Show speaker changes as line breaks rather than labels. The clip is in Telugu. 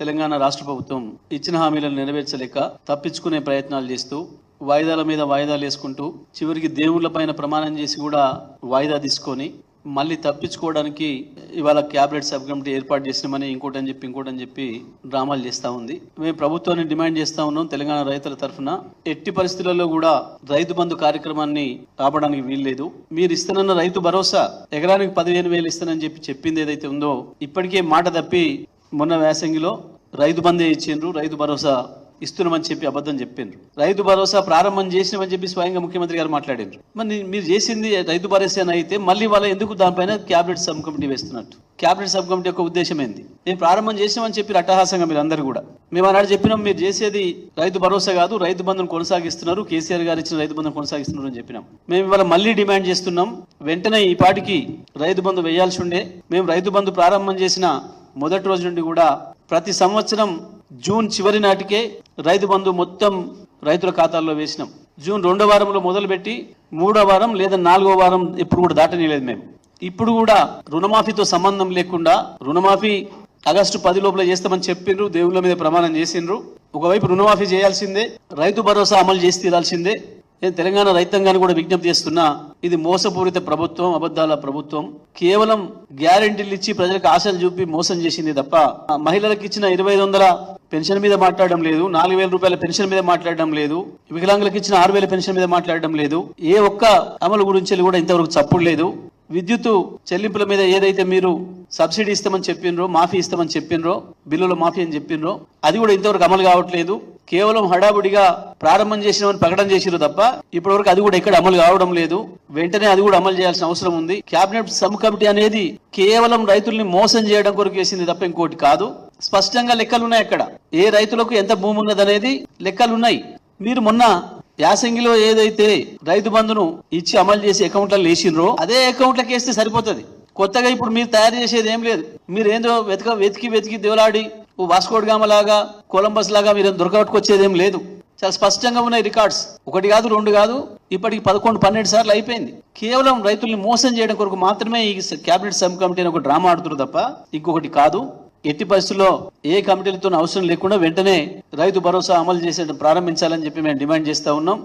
తెలంగాణ రాష్ట్ర ప్రభుత్వం ఇచ్చిన హామీలను నెరవేర్చలేక తప్పించుకునే ప్రయత్నాలు చేస్తూ వాయిదాల మీద వాయిదాలు వేసుకుంటూ చివరికి దేవుళ్లపైన ప్రమాణం చేసి కూడా వాయిదా తీసుకొని మళ్ళీ తప్పించుకోవడానికి ఇవాళ క్యాబినెట్ సబ్ కమిటీ ఏర్పాటు చేసినామని ఇంకోటని చెప్పి డ్రామాలు చేస్తా ఉంది. మేము ప్రభుత్వాన్ని డిమాండ్ చేస్తా ఉన్నాం. తెలంగాణ రైతుల తరఫున ఎట్టి పరిస్థితులలో కూడా రైతు బంధు కార్యక్రమాన్ని రావడానికి వీల్లేదు. మీరు ఇస్తున్న రైతు భరోసా ఎకరానికి 15,000 ఇస్తానని చెప్పింది ఏదైతే ఉందో ఇప్పటికే మాట తప్పి మొన్న వేసంగిలో రైతు బంధే ఇచ్చిండ్రు, రైతు భరోసా ఇస్తున్నామని చెప్పి అబద్ధం చెప్పిండ్రు. రైతు భరోసా ప్రారంభం చేసినామని చెప్పి స్వయంగా ముఖ్యమంత్రి గారు మాట్లాడిండ్రు. మరి మీరు చేసింది రైతు భరోసా అయితే మళ్ళీ వాళ్ళ ఎందుకు దానిపైన క్యాబినెట్ సబ్ కమిటీ వేస్తున్నట్టు? క్యాబినెట్ సబ్ కమిటీ యొక్క ఉద్దేశం ఏంది? మేము ప్రారంభం చేసినామని చెప్పి అట్టహాసంగా మీరు అందరూ కూడా మేము ఆనాడు చెప్పినాం, మీరు చేసేది రైతు భరోసా కాదు, రైతు బంధును కొనసాగిస్తున్నారు, కేసీఆర్ గారు ఇచ్చిన రైతు బంధును కొనసాగిస్తున్నారు అని చెప్పినాం. మేము ఇవాళ మళ్ళీ డిమాండ్ చేస్తున్నాం, వెంటనే ఈ పాటికి రైతు బంధు వేయాల్సి ఉండే. మేము రైతు బంధు ప్రారంభం చేసిన మొదటి రోజు నుండి కూడా ప్రతి సంవత్సరం జూన్ చివరి నాటికే రైతు బంధు మొత్తం రైతుల ఖాతాల్లో వేసినాం. జూన్ 2వ వారంలో మొదలుపెట్టి 3వ వారం లేదా 4వ వారం ఎప్పుడు కూడా దాటనీయలేదు. మేము ఇప్పుడు కూడా రుణమాఫీతో సంబంధం లేకుండా రుణమాఫీ ఆగస్టు 10 లోపల చేస్తామని చెప్పిండ్రు, దేవుళ్ళ మీద ప్రమాణం చేసిండ్రు. ఒకవైపు రుణమాఫీ చేయాల్సిందే, రైతు భరోసా అమలు చేసి తీరాల్సిందే. నేను తెలంగాణ రైతాంగాన్ని కూడా విజ్ఞప్తి చేస్తున్నా, ఇది మోసపూరిత ప్రభుత్వం, అబద్ధాల ప్రభుత్వం. కేవలం గ్యారెంటీలు ఇచ్చి ప్రజలకు ఆశలు చూపి మోసం చేసింది తప్ప మహిళలకు ఇచ్చిన 2,500 పెన్షన్ మీద మాట్లాడడం లేదు, 4,000 రూపాయల పెన్షన్ మీద మాట్లాడడం లేదు, వికలాంగులకు ఇచ్చిన 6,000 పెన్షన్ మీద మాట్లాడడం లేదు. ఏ ఒక్క అమలు గురించి కూడా ఇంతవరకు చప్పుడు లేదు. విద్యుత్ చెల్లింపుల మీద ఏదైతే మీరు సబ్సిడీ ఇస్తామని చెప్పిండ్రో, మాఫీ ఇస్తామని చెప్పిండ్రో, బిల్లుల మాఫీ అని చెప్పిండ్రో అది కూడా ఇంతవరకు అమలు కావట్లేదు. కేవలం హడాబుడిగా ప్రారంభం చేసినామని ప్రకటన చేసిరు తప్ప ఇప్పటి వరకు అది కూడా ఎక్కడ అమలు కావడం లేదు. వెంటనే అది కూడా అమలు చేయాల్సిన అవసరం ఉంది. క్యాబినెట్ సబ్ కమిటీ అనేది కేవలం రైతుల్ని మోసం చేయడం కొరకు వేసింది తప్ప ఇంకోటి కాదు. స్పష్టంగా లెక్కలున్నాయి. అక్కడ ఏ రైతులకు ఎంత భూమి ఉన్నదనేది లెక్కలున్నాయి. మీరు మొన్న యాసంగిలో ఏదైతే రైతు బంధును ఇచ్చి అమలు చేసి అకౌంట్లలో వేసిండ్రో అదే అకౌంట్లకు వేస్తే సరిపోతుంది. కొత్తగా ఇప్పుడు మీరు తయారు చేసేది ఏం లేదు. మీరు ఏందో వెతికి దేవులాడి వాస్కోడ్ గామ లాగా, కొలంబస్ లాగా మీరు దొరకబట్టుకొచ్చేది ఏం లేదు. చాలా స్పష్టంగా ఉన్నాయి రికార్డ్స్. 1 కాదు 2 కాదు, ఇప్పటికి 11-12 సార్లు అయిపోయింది. కేవలం రైతుల్ని మోసం చేయడం కొరకు మాత్రమే ఈ క్యాబినెట్ సబ్ కమిటీ ఒక డ్రామా ఆడుతున్నారు తప్ప ఇంకొకటి కాదు. ఎట్టి పరిస్థితుల్లో ఏ కమిటీలతో అవసరం లేకుండా వెంటనే రైతు భరోసా అమలు చేసే ప్రారంభించాలని చెప్పి మేము డిమాండ్ చేస్తా ఉన్నాం.